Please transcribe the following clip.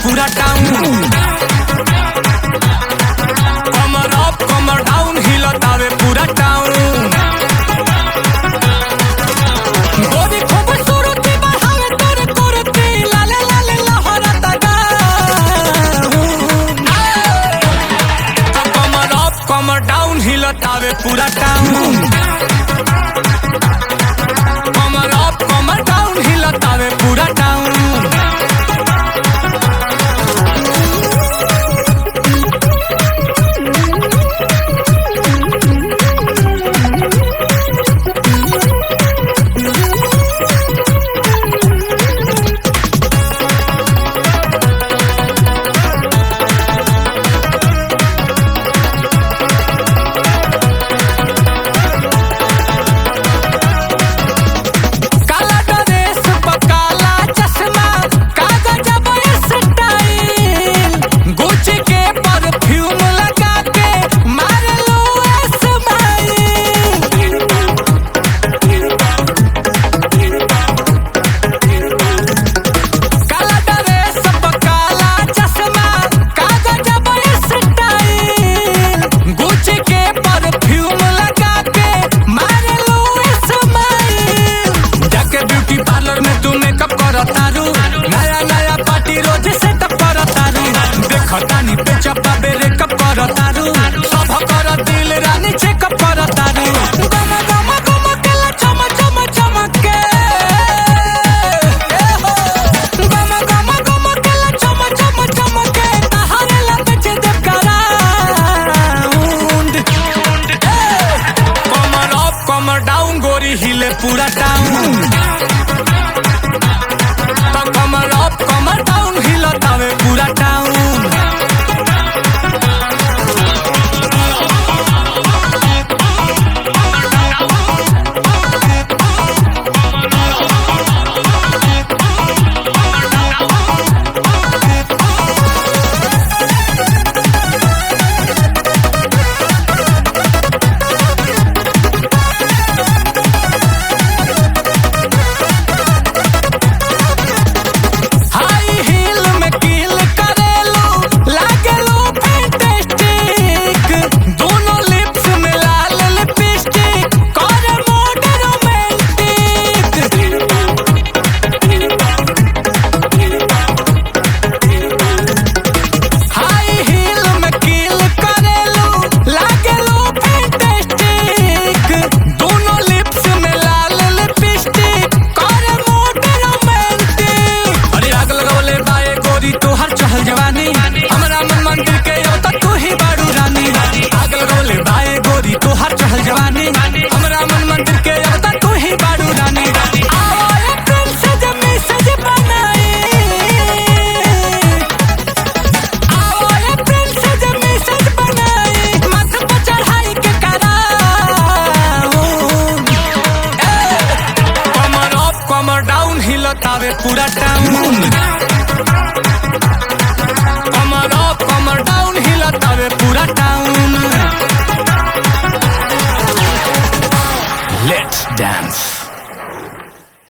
पूरा टाउन। कमर अप कमर डाउन हिलतावे पूरा टाउन। गोरी खूबसूरती बढ़ावे तोरे कुर्ती लाले लाले लहरता गाउन। कमर अप कमर डाउन हिलतावे पूरा टाउन। कमर अप कमर डाउन हिलतावे पूरा टाउन। नया नया पार्टी रोज सेटअप करतारू। देखतानी पे चप्पा बेरे कप करतारू। सब कर दिल रानी चेकअप करतारू। गम गम गम केला चम चम चमके। गम गम गम केला चम चम चमके। तहारे ला बेचे देव कराउंड। कमर अप कमर डाउन गोरी हिले पूरा टाउन। कमर अप कमर डाउन हिलतावे पूरा टाउन। हमरा मन मंदिर के तू ही बारू रानी। आग लगौले बाए गोरी तोहर चहल जवानी। हमरा मन मंदिर के तू ही बारू रानी। आओ प्रेम से जमी सज बनाई। आओ प्रेम से जमी सज बनाई। माथे पर चढ़ाई के कराऊं। कमर अप कमर डाउन हिलतावे पूरा टाउन।